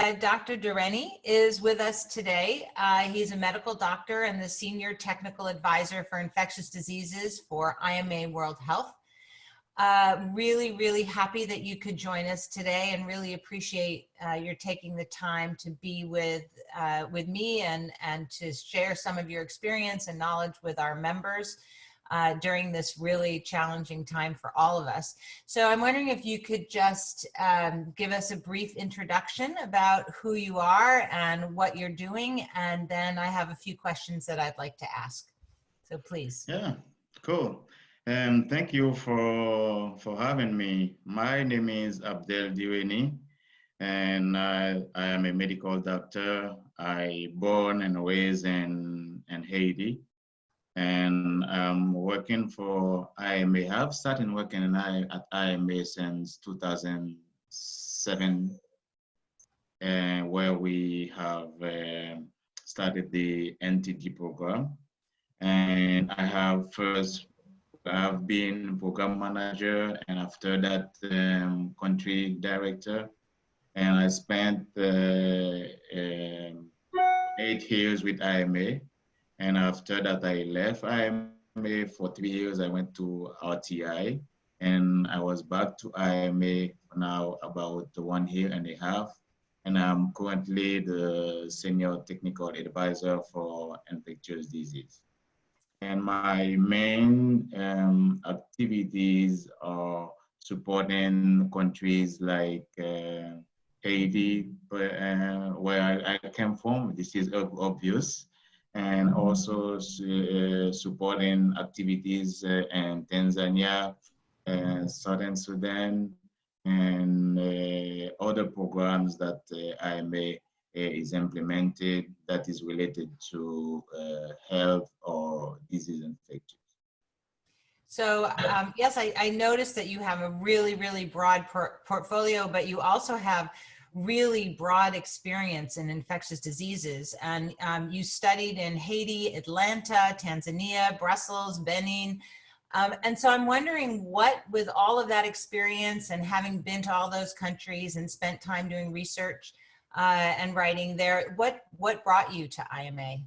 Dr. Direny is with us today. He's a medical doctor and the Senior Technical Advisor for Infectious Diseases for IMA World Health. Really happy that you could join us today, and really appreciate your taking the time to be with me and to share some of your experience and knowledge with our members during this really challenging time for all of us. So I'm wondering if you could just give us a brief introduction about who you are and what you're doing, and then I have a few questions that I'd like to ask. So please. Yeah, cool. Thank you for having me. My name is Abdel Direny, and I am a medical doctor. I born and raised in Haiti, and I'm working for IMA. I've started working at IMA since 2007, where we have started the NTD program. And I've been program manager, and after that, country director. And I spent 8 years with IMA. And after that, I left IMA for 3 years. I went to RTI, and I was back to IMA now about 1.5 years. And I'm currently the Senior Technical Advisor for Infectious Disease. And my main activities are supporting countries like Haiti, where I came from. This is obvious. And also supporting activities in Tanzania, Southern Sudan, and other programs that IMA is implemented that is related to health or disease infections. So yes, I noticed that you have a really broad portfolio, but you also have really broad experience in infectious diseases. And you studied in Haiti, Atlanta, Tanzania, Brussels, Benin. And so I'm wondering what, with all of that experience and having been to all those countries and spent time doing research and writing there, what brought you to IMA?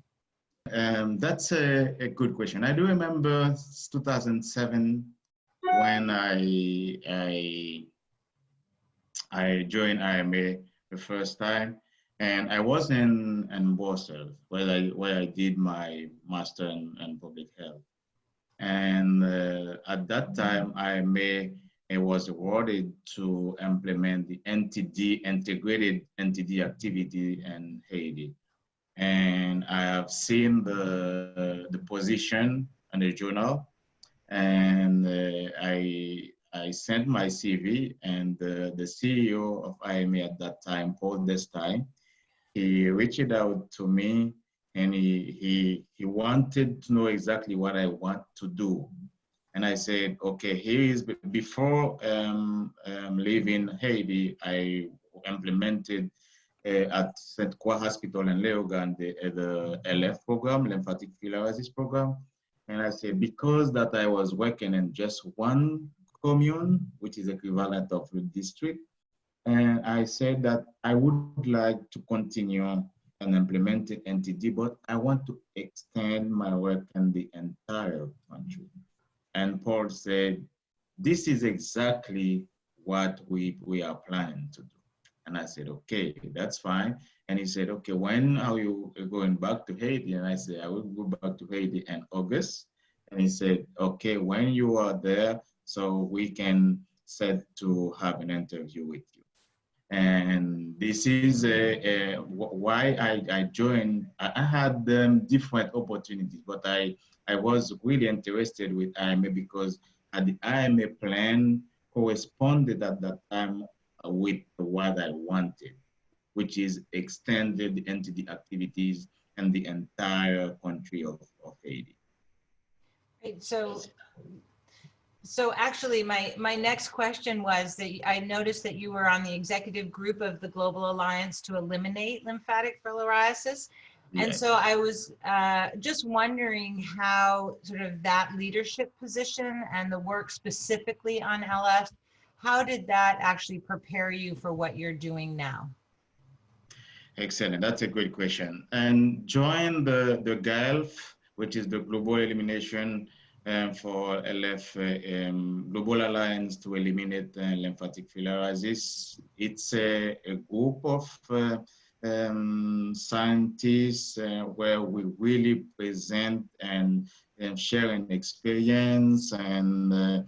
That's a good question. I do remember 2007 when I joined IMA the first time, and I was in Brussels where I did my master in public health. And at that time, IMA was awarded to implement the integrated NTD activity in Haiti. And I have seen the position in the journal, and I sent my CV, and the CEO of IMA at that time, Paul Destine, he reached out to me, and he wanted to know exactly what I want to do. And I said, okay, here is, before leaving Haiti, I implemented at St. Croix Hospital in Leogane, the LF program, Lymphatic Filariasis program. And I said, because that I was working in just one commune, which is equivalent of the district, and I said that I would like to continue and implement NTD, but I want to extend my work in the entire country. And Paul said, this is exactly what we are planning to do. And I said, okay, that's fine. And he said, okay, when are you going back to Haiti? And I said, I will go back to Haiti in August. And he said, okay, when you are there, so we can set to have an interview with you. And this is why I joined. I had different opportunities, but I was really interested with IMA because the IMA plan corresponded at that time with what I wanted, which is extended NTD activities in the entire country of Haiti. Right, so actually my next question was that I noticed that you were on the executive group of the Global Alliance to Eliminate Lymphatic Filariasis. And Yes. so I was just wondering how sort of that leadership position and the work specifically on LF, how did that actually prepare you for what you're doing now? Excellent. That's a great question. And join the GALF, which is the Global Elimination for LF, Global Alliance to Eliminate Lymphatic Filariasis. It's a group of scientists where we really present and share an experience and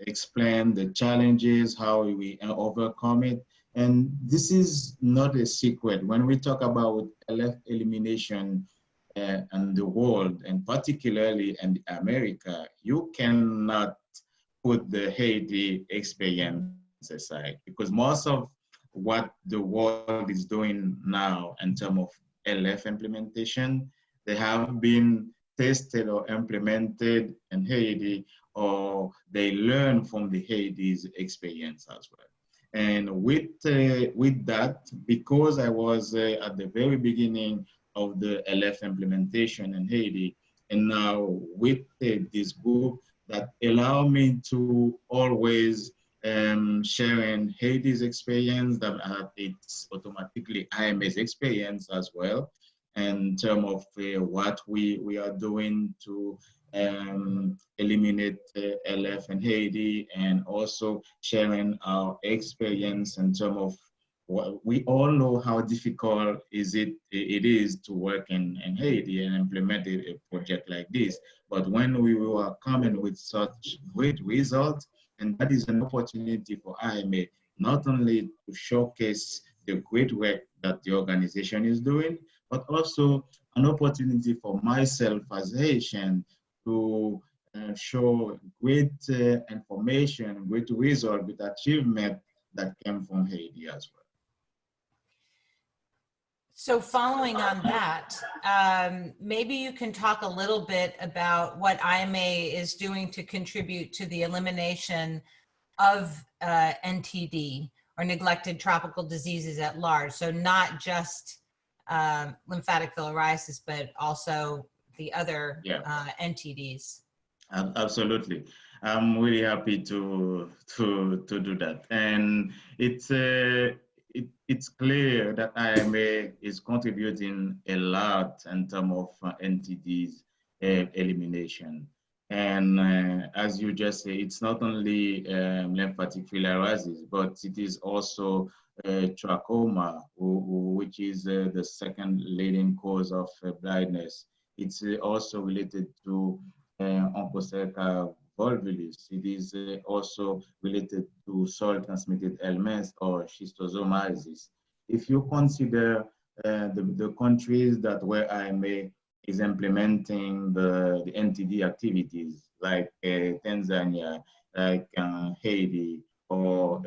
explain the challenges, how we overcome it. And this is not a secret. When we talk about LF elimination in the world, and particularly in America, you cannot put the Haiti experience aside, because most of what the world is doing now in terms of LF implementation, they have been tested or implemented in Haiti, or they learn from the Haiti's experience as well. And with that, because I was at the very beginning of the LF implementation in Haiti, and now with this group that allow me to always sharing Haiti's experience, that it's automatically IMA's experience as well, in terms of what we are doing to eliminate LF in Haiti, and also sharing our experience in terms of what we all know how difficult it is to work in Haiti and implement a project like this. But when we were coming with such great results, and that is an opportunity for IMA, not only to showcase the great work that the organization is doing, but also an opportunity for myself as Haitian to show great information, great result with achievement that came from Haiti as well. So following on that, maybe you can talk a little bit about what IMA is doing to contribute to the elimination of NTD, or neglected tropical diseases at large. So not just lymphatic filariasis, but also the other NTDs. Absolutely. I'm really happy to do that. And it's clear that IMA is contributing a lot in terms of NTDs elimination. And as you just say, it's not only lymphatic filariasis, but it is also trachoma, which is the second leading cause of blindness. It's also related to onchocerca volvulus. It is also related to soil-transmitted ailments or schistosomiasis. If you consider the countries that where IMA is implementing the NTD activities, like Tanzania, like Haiti, or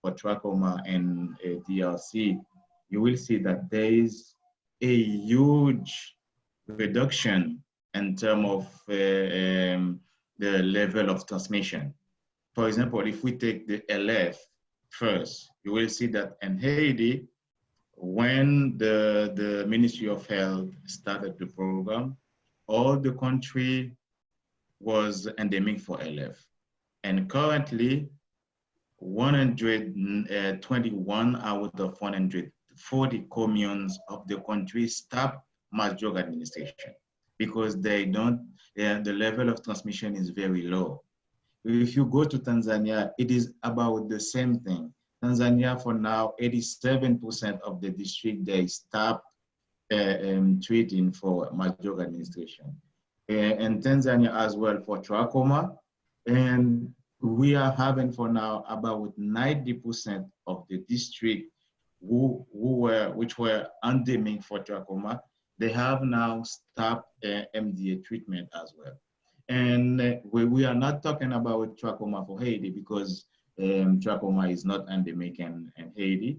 trachoma and DRC, you will see that there is a huge reduction in terms of the level of transmission. For example, if we take the LF first, you will see that in Haiti, when the Ministry of Health started the program, all the country was endemic for LF. And currently, 121 out of 140 communes of the country stop mass drug administration because they don't, the level of transmission is very low. If you go to Tanzania, it is about the same thing. Tanzania, for now, 87% of the district, they stop treating for mass drug administration. And Tanzania as well for trachoma. And we are having for now about 90% of the district which were endemic for trachoma, they have now stopped MDA treatment as well. And we are not talking about trachoma for Haiti because trachoma is not endemic in Haiti.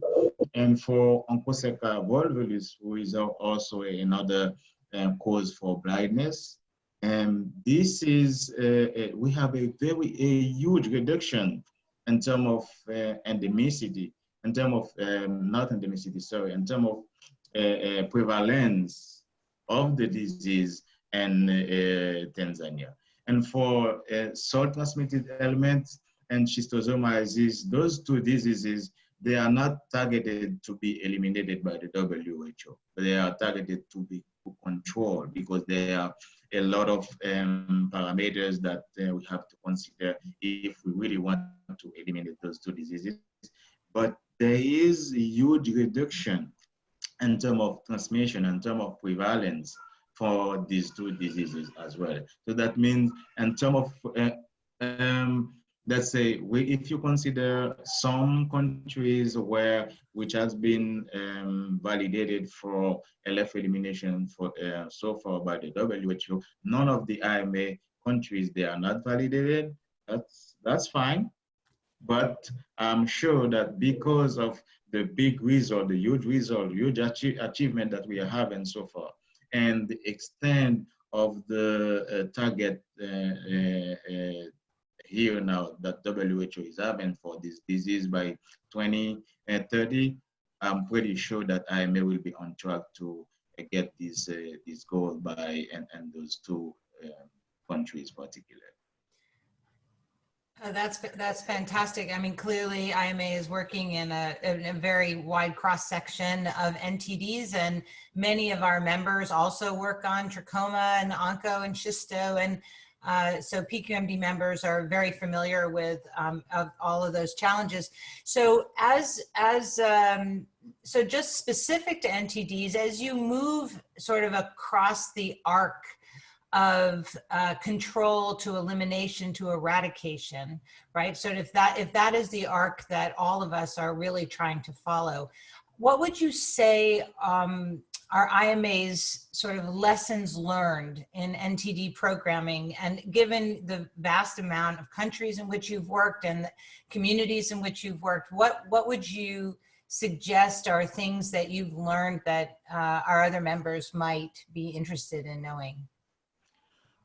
And for onchocerca volvulus, who is also another cause for blindness, and this is, we have a huge reduction in terms of endemicity, in terms of, not endemicity, sorry, in terms of prevalence of the disease in Tanzania. And for soil-transmitted ailments and schistosomiasis, those two diseases, they are not targeted to be eliminated by the WHO, but they are targeted to be controlled, because there are a lot of parameters that we have to consider if we really want to eliminate those two diseases. But there is a huge reduction in terms of transmission, in terms of prevalence for these two diseases as well. So that means in terms of, let's say, if you consider some countries which has been validated for LF elimination for so far by the WHO, none of the IMA countries, they are not validated. That's fine. But I'm sure that because of the big result, the huge result, huge achievement that we are having so far, and the extent of the target here now that WHO is having for this disease by 2030, I'm pretty sure that IMA will be on track to get this goal by and those two countries particularly. That's fantastic. I mean, clearly IMA is working in a very wide cross section of NTDs, and many of our members also work on trachoma and onco and schisto, and so PQMD members are very familiar with of all of those challenges. So so just specific to NTDs, as you move sort of across the arc of control to elimination to eradication, right? So if that is the arc that all of us are really trying to follow, what would you say are IMA's sort of lessons learned in NTD programming? And given the vast amount of countries in which you've worked and the communities in which you've worked, what would you suggest are things that you've learned that our other members might be interested in knowing?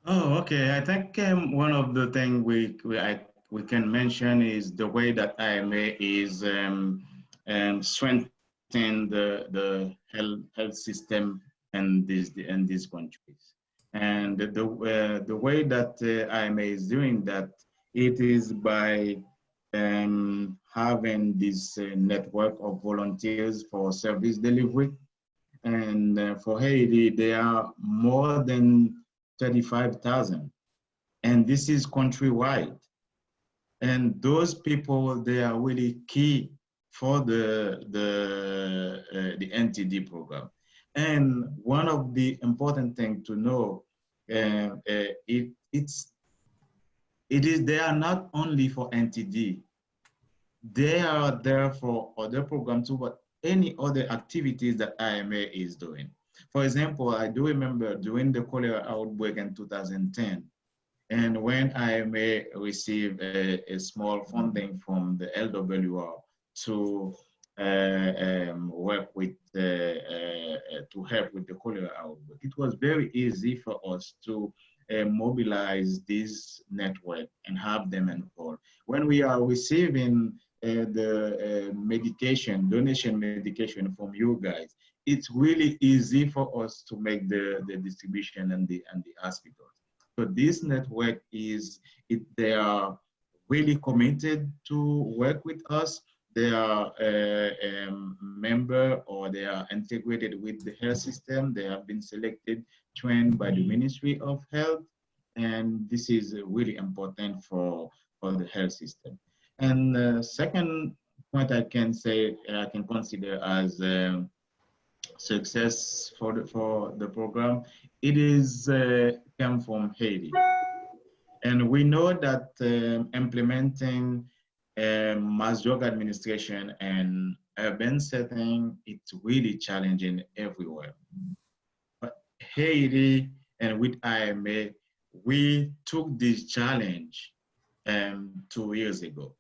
Oh, okay. I think one of the things we can mention is the way that IMA is strengthening the health system in these countries, and the way that IMA is doing that, it is by having this network of volunteers for service delivery, and for Haiti there are more than 35,000, and this is countrywide. And those people, they are really key for the NTD program. And one of the important things to know, they are not only for NTD, they are there for other programs too, but any other activities that IMA is doing. For example, I do remember during the cholera outbreak in 2010, and when IMA received a small funding from the LWR to work with, to help with the cholera outbreak, it was very easy for us to mobilize this network and have them involved. When we are receiving the medication, donation medication from you guys, it's really easy for us to make the distribution and the hospitals. So this network they are really committed to work with us. They are a member, or they are integrated with the health system. They have been selected, trained by the Ministry of Health, and this is really important for the health system. And the second point I can say, I can consider as success for the program, it is come from Haiti. And we know that implementing mass drug administration and urban setting, it's really challenging everywhere. But Haiti and with IMA, we took this challenge 2 years ago,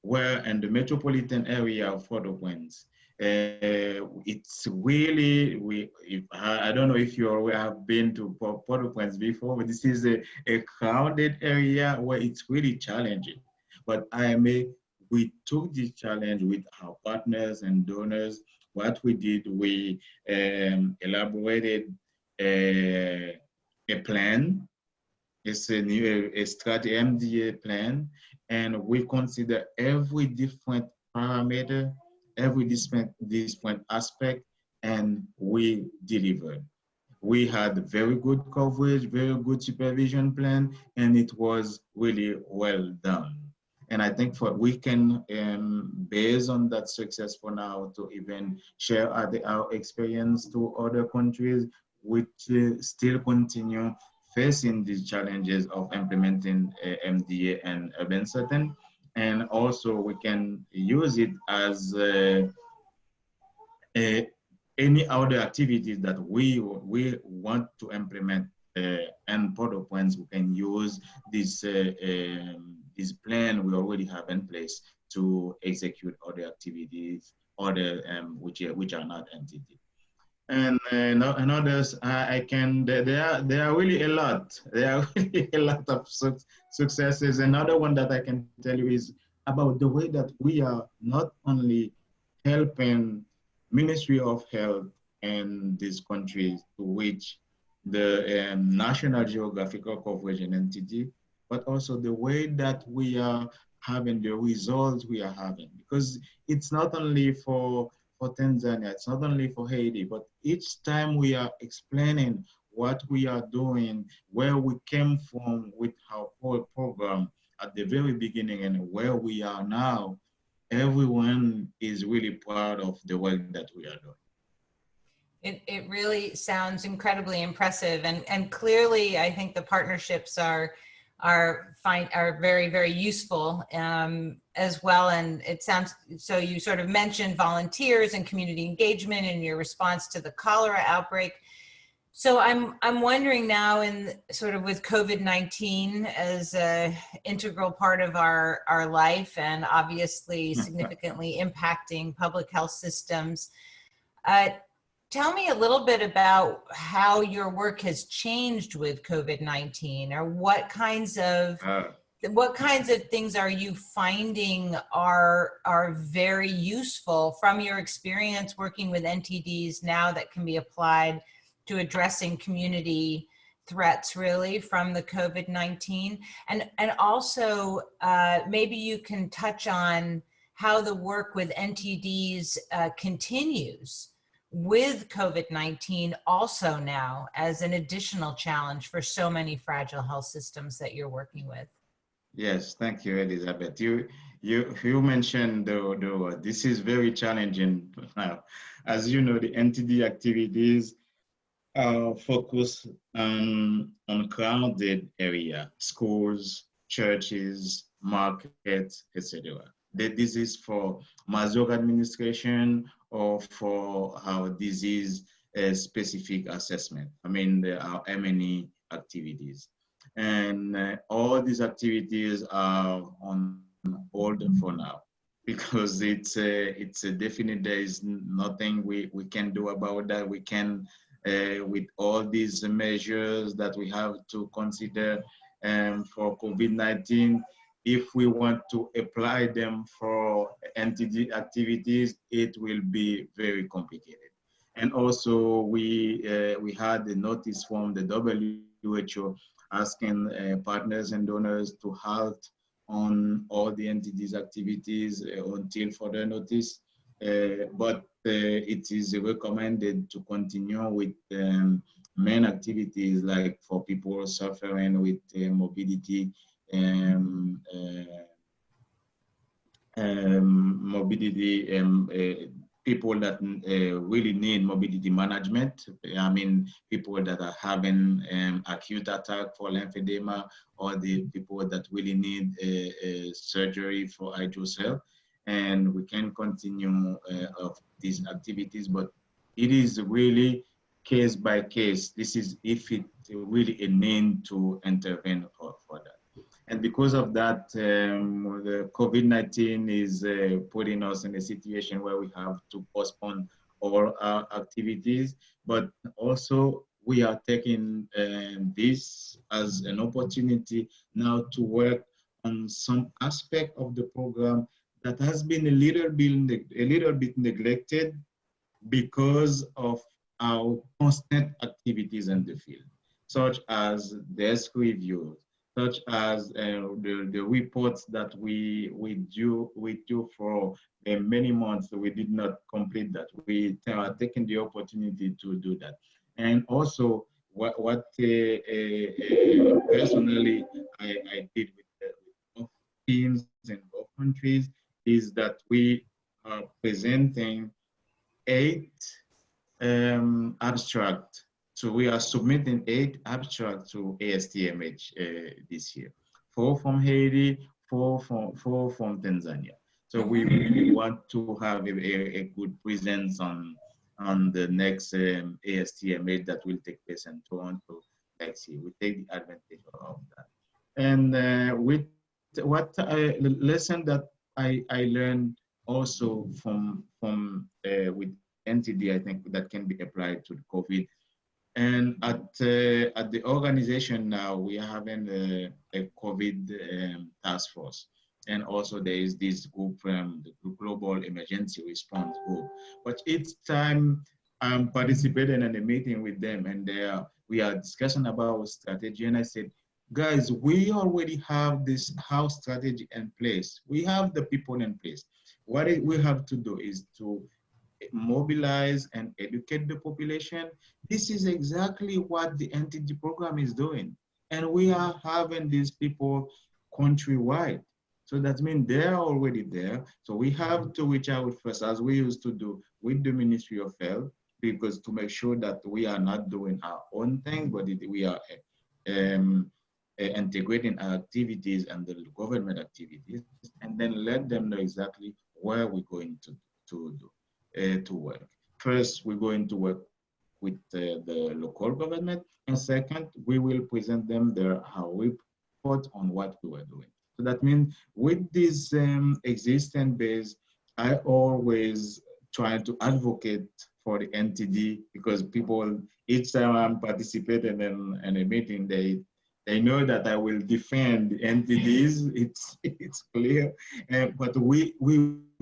where in the metropolitan area of Port-au-Prince, it's really, I don't know if you have been to Port-au-Prince before, but this is a crowded area where it's really challenging. But IMA, we took this challenge with our partners and donors. What we did, we elaborated a plan. It's a new strategy, MDA plan, and we consider every different parameter every different aspect, and we delivered. We had very good coverage, very good supervision plan, and it was really well done. And I think we can, based on that success for now, to even share our experience to other countries, which still continue facing these challenges of implementing MDA and urban setting. And also we can use it as any other activities that we want to implement and product points. We can use this plan we already have in place to execute other activities, other which are not NTD. And others, I can. There are really a lot. There are really a lot of successes. Another one that I can tell you is about the way that we are not only helping Ministry of Health in these countries to reach the national geographical coverage in NTD, but also the way that we are having the results we are having. Because it's not only for Tanzania, it's not only for Haiti, but each time we are explaining what we are doing, where we came from with our whole program at the very beginning and where we are now, everyone is really proud of the work that we are doing. It really sounds incredibly impressive, and clearly I think the partnerships are very, very useful as well. And it sounds, so you sort of mentioned volunteers and community engagement in your response to the cholera outbreak. So I'm wondering now, in sort of with COVID-19 as an integral part of our life and obviously significantly impacting public health systems, tell me a little bit about how your work has changed with COVID-19, or what kinds of things are you finding are very useful from your experience working with NTDs now that can be applied to addressing community threats really from the COVID-19, and also maybe you can touch on how the work with NTDs continues with COVID-19 also now as an additional challenge for so many fragile health systems that you're working with. Yes, thank you, Elizabeth. You mentioned this is very challenging now. As you know, the NTD activities focus on crowded area, schools, churches, markets, etc. This is for Mazur administration or for our disease specific assessment. I mean, there are many activities. And all these activities are on hold for now because it's a definite, there is nothing we can do about that. We can, with all these measures that we have to consider for COVID-19, if we want to apply them for NTD activities, it will be very complicated. And also we had a notice from the WHO asking partners and donors to halt on all the NTDs activities until further notice. But it is recommended to continue with main activities like for people suffering with mobility, people that really need mobility management. I mean, people that are having acute attack for lymphedema, or the people that really need surgery for hydrocele. And we can continue of these activities, but it is really case by case. This is if it really a need to intervene for that. And because of that, the COVID-19 is putting us in a situation where we have to postpone all our activities, but also we are taking this as an opportunity now to work on some aspect of the program that has been a little bit neglected because of our constant activities in the field, such as desk reviews, such as the reports that we do for many months. We did not complete that. We are taking the opportunity to do that. And also, what personally I did with both teams in both countries is that we are presenting 8 abstract. So we are submitting 8 abstracts to ASTMH this year. 4 from Haiti, 4 from Tanzania. So we really want to have a good presence on the next ASTMH that will take place in Toronto next year. We take the advantage of that. And with what lesson that I learned also from with NTD, I think that can be applied to COVID. And at the organization now, we are having a COVID task force. And also there is this group, the Global Emergency Response Group. But each time I'm participating in a meeting with them and we are discussing about our strategy. And I said, guys, we already have this house strategy in place. We have the people in place. What we have to do is to mobilize and educate the population. This is exactly what the NTD program is doing. And we are having these people countrywide. So that means they're already there. So we have to reach out first, as we used to do with the Ministry of Health, because to make sure that we are not doing our own thing, but we are integrating our activities and the government activities, and then let them know exactly where we're going to work. First, we're going to work with the local government, and second, we will present them our report on what we were doing. So that means with this existing base, I always try to advocate for the NTD, because people, each time I'm participating in a meeting, they know that I will defend the NTDs. It's clear, but we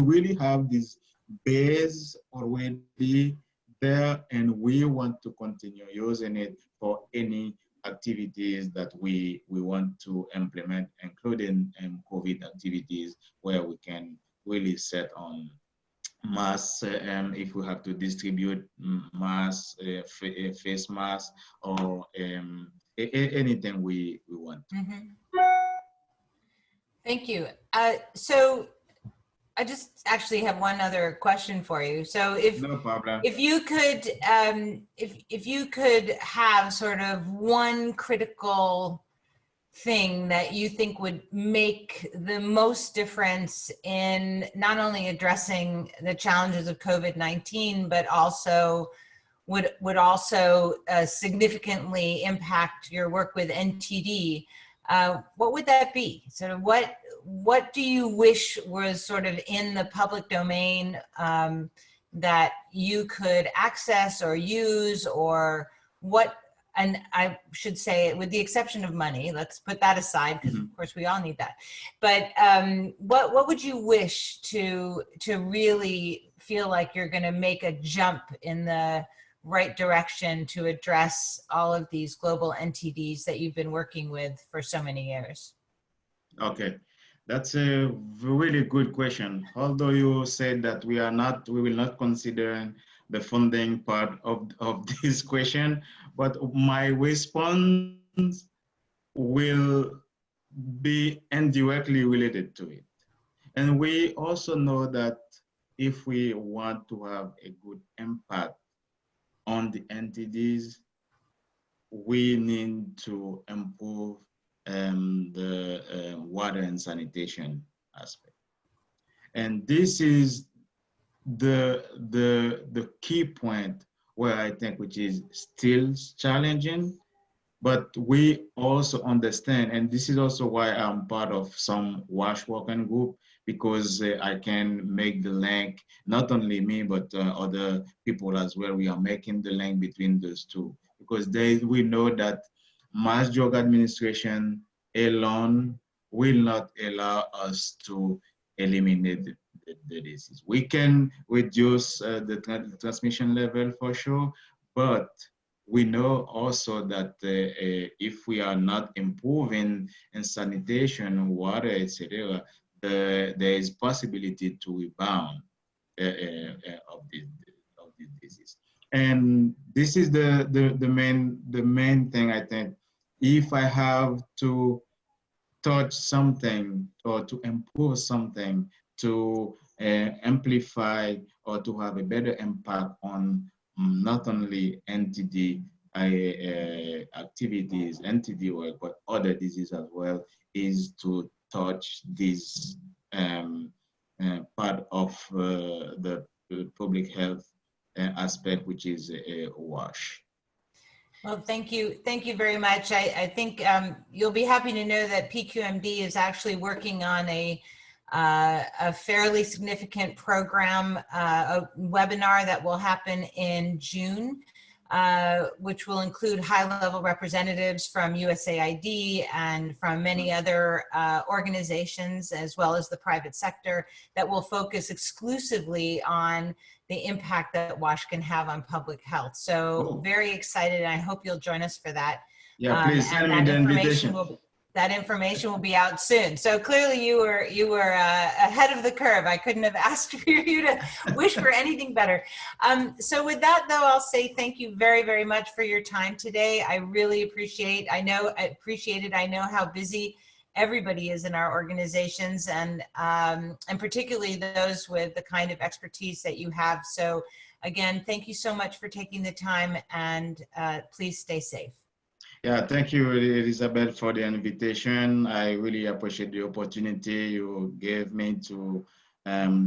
really have this base already there, and we want to continue using it for any activities that we want to implement, including COVID activities, where we can really set on mass, if we have to distribute mass face masks, or anything we want. Thank you. So I just actually have one other question for you. So No problem. if you could if you could have sort of one critical thing that you think would make the most difference in not only addressing the challenges of COVID-19, but also would also significantly impact your work with NTD, what would that be? Sort of what do you wish was sort of in the public domain that you could access or use, or what? And I should say, with the exception of money, let's put that aside, because of course we all need that. But what would you wish to really feel like you're going to make a jump in the right direction to address all of these global NTDs that you've been working with for so many years? Okay, that's a really good question. Although you said that we will not consider the funding part of this question, but my response will be indirectly related to it. And we also know that if we want to have a good impact on the NTDs, we need to improve the water and sanitation aspect. And this is the key point where I think, which is still challenging, but we also understand, and this is also why I'm part of some WASH working group, because I can make the link, not only me, but other people as well. We are making the link between those two, because we know that mass drug administration alone will not allow us to eliminate the disease. We can reduce the transmission level for sure, but we know also that if we are not improving in sanitation, water, etc., there is possibility to rebound of this disease. And this is the main thing, I think. If I have to touch something or to improve something, to amplify or to have a better impact on not only NTD activities, NTD work, but other diseases as well, is to touch this part of the public health aspect, which is a WASH. Well, thank you very much. I think you'll be happy to know that PQMD is actually working on a fairly significant program, a webinar that will happen in June, which will include high-level representatives from USAID and from many other organizations, as well as the private sector, that will focus exclusively on the impact that WASH can have on public health. So very excited, and I hope you'll join us for that. Yeah, please send me the invitation. That information will be out soon. So clearly you were ahead of the curve. I couldn't have asked for you to wish for anything better. So with that, though, I'll say thank you very, very much for your time today. I really appreciate it. I know how busy everybody is in our organizations, and particularly those with the kind of expertise that you have. So again, thank you so much for taking the time, and please stay safe. Yeah, thank you, Elizabeth, for the invitation. I really appreciate the opportunity you gave me to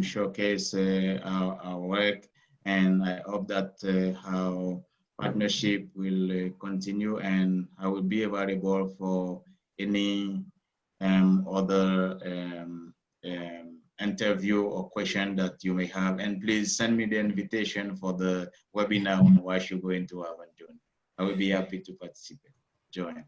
showcase our work, and I hope that our partnership will continue, and I will be available for any other interview or question that you may have. And please send me the invitation for the webinar on WASH you're going to have in June. I will be happy to participate. Join.